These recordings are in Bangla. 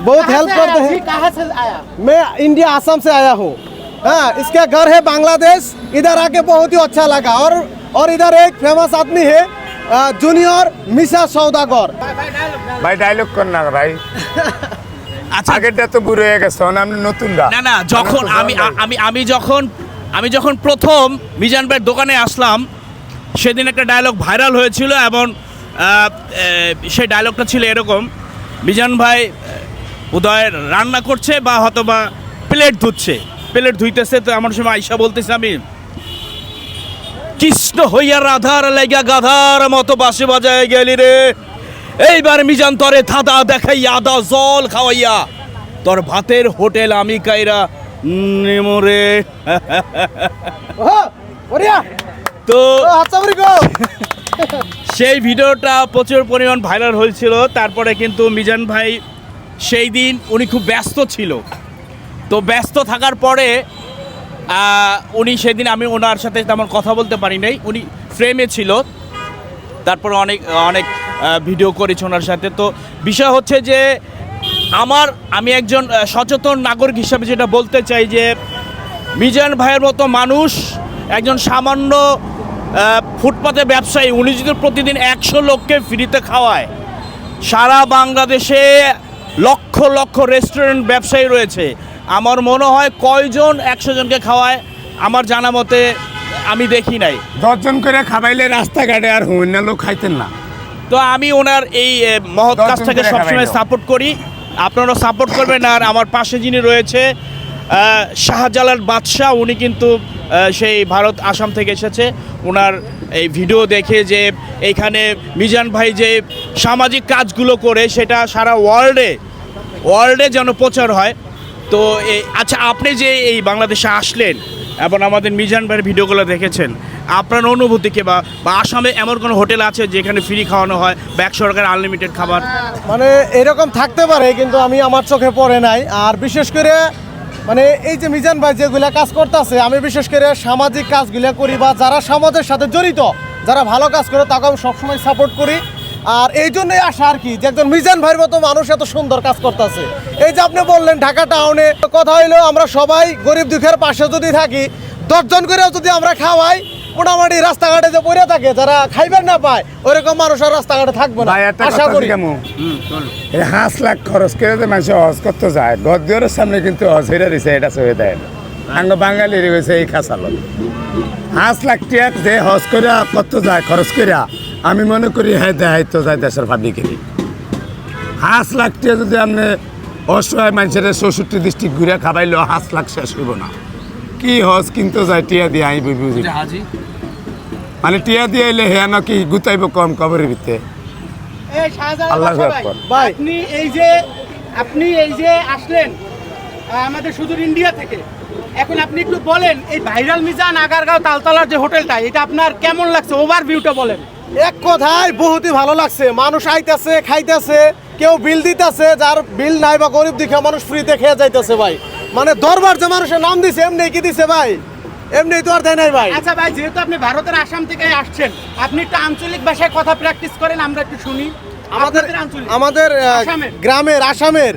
बहुत हेल्प करते हैं। कहाँ से आया? मैं इंडिया असम से आया हूँ। हाँ, इसका घर है बांग्लादेश। इधर आके बहुत ही अच्छा लगा। और इधर एक फेमस आदमी है जूनियर मिशा सौदागर। ভাই ডায়লগ কর না ভাই, আচ্ছা আগেরটা তো বুড়ো হয়ে গেছে, আপনি নতুন গা। না যখন আমি যখন প্রথম মিজান ভাইয়ের দোকানে আসলাম সেদিন একটা ডায়লগ ভাইরাল হয়েছিল এবং সেই ডায়লগটা ছিল এরকম, মিজান ভাই উদয় রান্না করছে বা হয়তো বা প্লেট ধুইতেছে, তো আমার সময় আইসা বলতেছে আমি কৃষ্ণ হইয়া রাধার লেগা গাধার মতো বাঁশি বাজায় গেলি রে, এইবার মিজান তরে ধাঁধা দেখাইয়া আদা জল খাওয়াইয়া তোর ভাতের হোটেল আমি কাইরা নিমরে। बढ़िया। তো अच्छा बरिको। সেই ভিডিওটা প্রচুর পরিমাণ ভাইরাল হয়েছিল। তারপরে কিন্তু মিজান ভাই সেই দিন উনি খুব ব্যস্ত ছিল, তো ব্যস্ত থাকার পরে উনি সেদিন আমি ওনার সাথে তেমন কথা বলতে পারি নাই, উনি ফ্রেমে ছিল। তারপর অনেক ভিডিও করেছি ওনার সাথে। তো বিষয় হচ্ছে যে আমি একজন সচেতন নাগরিক হিসাবে যেটা বলতে চাই যে মিজান ভাইয়ের মতো মানুষ, একজন সামান্য ফুটপাতে ব্যবসায়ী, উনি যদি প্রতিদিন 100 লোককে ফ্রিতে খাওয়ায়, সারা বাংলাদেশে লক্ষ লক্ষ রেস্টুরেন্ট ব্যবসায়ী রয়েছে, আমার মনে হয় কয়জন 100 জনকে খাওয়ায় আমার জানা মতে আমি দেখি নাই। 10 জন করে খাবাইলে রাস্তাঘাটে আর হইন না, লোক খাইতেন না। তো আমি ওনার এই মহৎ কাজটাকে সবসময় সাপোর্ট করি, আপনারা সাপোর্ট করবেন। আর আমার পাশে যিনি রয়েছে শাহজালাল বাদশাহ, উনি কিন্তু সেই ভারত আসাম থেকে এসেছে। ওনার এই ভিডিও দেখে যে এইখানে মিজান ভাই যে সামাজিক কাজগুলো করে সেটা সারা ওয়ার্ল্ডে যেন প্রচার হয়। তো আচ্ছা, আপনি যে এই বাংলাদেশে আসলেন এবং আমাদের মিজান ভাইয়ের ভিডিওগুলো দেখেছেন, আপনার অনুভূতিকে বা আসামে এমন কোনো হোটেল আছে যেখানে ফ্রি খাওয়ানো হয় বা 100 টাকার আনলিমিটেড খাবার? মানে এরকম থাকতে পারে, কিন্তু আমি আমার চোখে পড়ে নাই। আর বিশেষ করে মানে এই যে মিজান ভাই যেগুলা কাজ করতেছে, আমি বিশেষ করে সামাজিক কাজগুলা করি বা যারা সমাজের সাথে জড়িত, যারা ভালো কাজ করে তাকে আমি সবসময় সাপোর্ট করি। আর এই জন্যই আসা আর কি, যে একজন মিজান ভাইয়ের মতো মানুষ এত সুন্দর কাজ করতেছে। এই যে আপনি বললেন ঢাকা টাউনে, কথা হইলো আমরা সবাই গরিব দুঃখের পাশে যদি থাকি, 10 জন করেও যদি আমরা খাওয়াই, মোটামুটি রাস্তাঘাটে যে পড়ে থাকে, যারা খাইবার না পায়, ওইরকম মানুষ আর রাস্তাঘাটে থাকবে না আশা করি। 5 লাখ খরচ করে যে মানুষ হজ করতে যায়, গদ্দিওর সামনে কিন্তু হজ হেরে দিছে, এটা চলে দেয় না। আঙ্গ বাঙালির হয়েছে এই খাসালত 5 লাখ টাকা যে হজ করে করতে যায় খরচ করে, আমি মনে করি হ্যাঁ দেখাইতো যায় দেশের পাবলিকেরই। 5 লাখ টাকা যদি আপনি অসহায় মানুষের 64 ডিস্ট্রিক্ট ঘুরে খাবাইলেও 5 লাখ শেষ হইব না। কি হজ কিনতে যায় টিয়া দিয়ে, আমি বুঝি মানে টিয়া দিয়ে এলে হ্যাঁ নাকি গুতাইব কম কবরের ভিতরে। আল্লাহ ভাই, আপনি এই যে আসলেন আমাদের সুদূর ইন্ডিয়া থেকে, এখন আপনি একটু বলেন এই ভাইরাল মিজান আগারগাঁও তালতলার যে হোটেলটা, এটা আপনার কেমন লাগছে, ওভারভিউটা বলেন। এক কথায় বহুতই ভালো লাগছে। মানুষ আইতেছে, খাইতেছে, কেউ বিল দিতেছে, যার বিল নাই বা গরিব দিকে মানুষ ফ্রিতে খেয়ে যাইতেছে ভাই। মানে দরবার যে মানুষের নাম দিছে, এমনি কি দিছে ভাই, এমনি তো আর দেয় নাই ভাই। আচ্ছা ভাই, যেহেতু আপনি ভারতের আসাম থেকে আসছেন, আপনি একটু আঞ্চলিক ভাষায় কথা প্র্যাকটিস করেন, আমরা একটু শুনি। আমাদের গ্রামের আসামের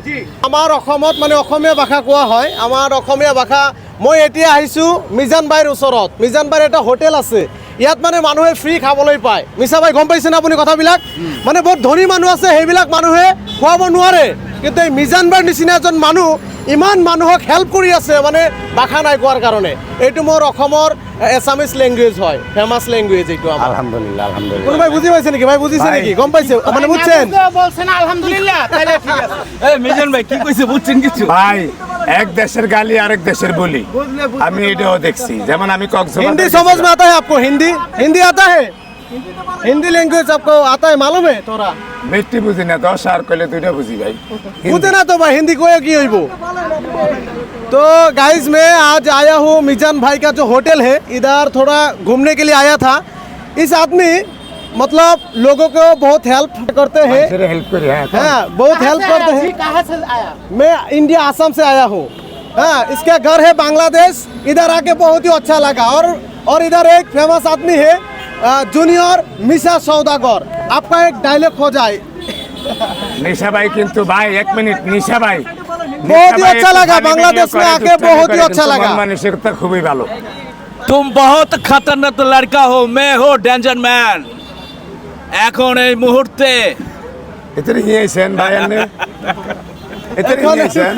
আমার অসমত মানে অসমীয়া ভাষা কোৱা হয়। আমার অসমীয়া ভাষা, মই এতিয়া আহিছোঁ মিজান ভাইৰ ওচৰত। মিজান ভাইৰ এটা হোটেল আছে, ইয়াত মানে মানুহে ফ্ৰী খাবলৈ পায়। মিছা ভাই গম পাইছেনে আপুনি কথাবিলাক? মানে বহুত ধনী মানুহ আছে, সেইবিলাক মানুহে খুৱাব নোৱাৰে, কিন্তু এই মিজান ভাইৰ নিচিনা এজন মানুহ ইমান মানুহক হেল্প কৰি আছে, মানে ভাষা নাই কোৱাৰ কাৰণে। এইটো মোৰ অসমৰ এছামিজ লেংগুৱেজ হয়, ফেমাস ল্যাঙ্গুয়েজ এইটো আমার। আলহামদুলিল্লাহ আলহামদুলিল্লাহ। কোন ভাই বুঝি পাইছে নাকি? ভাই বুঝিছে নাকি? গম পাইছে মানে বুঝছেন? বলছেন আলহামদুলিল্লাহ, তাহলে ঠিক আছে। এই মিজান ভাই কি কইছে বুঝছেন কিছু? ভাই এক দেশের গালি আরেক দেশের বলি, আমি এটাও দেখছি। যেমন আমি কক্সবাজার हिंदी समझ में आता है आपको? हिंदी आता है? हिंदी लैंग्वेज आपको आता है? मालूम है तोरा? মিষ্টি বুঝি না, 10 আর কইলে 2টা বুঝি ভাই। बुझे ना तो भाई हिंदी को की होइबो। तो गाइस मैं आज आया हूँ मिजान भाई का जो होटल है, इधर थोड़ा घूमने के लिए आया था। इस आदमी मतलब लोगों को बहुत हेल्प करते हैं। हेल्प कर रहा है, हाँ बहुत हेल्प करते हैं। कहाँ से आया? मैं इंडिया असम से आया हूँ। हाँ, इसका घर है बांग्लादेश। इधर आके बहुत ही अच्छा लगा। और इधर एक फेमस आदमी है जूनियर मिशा सौदागर। आपका एक डायलॉग हो जाए। निशा भाई किंतु भाई 1 मिनट निशा भाई बहुत ही अच्छा लगा, बांग्लादेश में आके बहुत ही अच्छा लगा। मानसिकता খুবই ভালো। तुम बहुत खतरनाक लड़का हो, मैं हो डेंजर ম্যান। এখন এই মুহূর্তে এতে নিয়েছেন ভাই আপনি এতে নিয়েছেন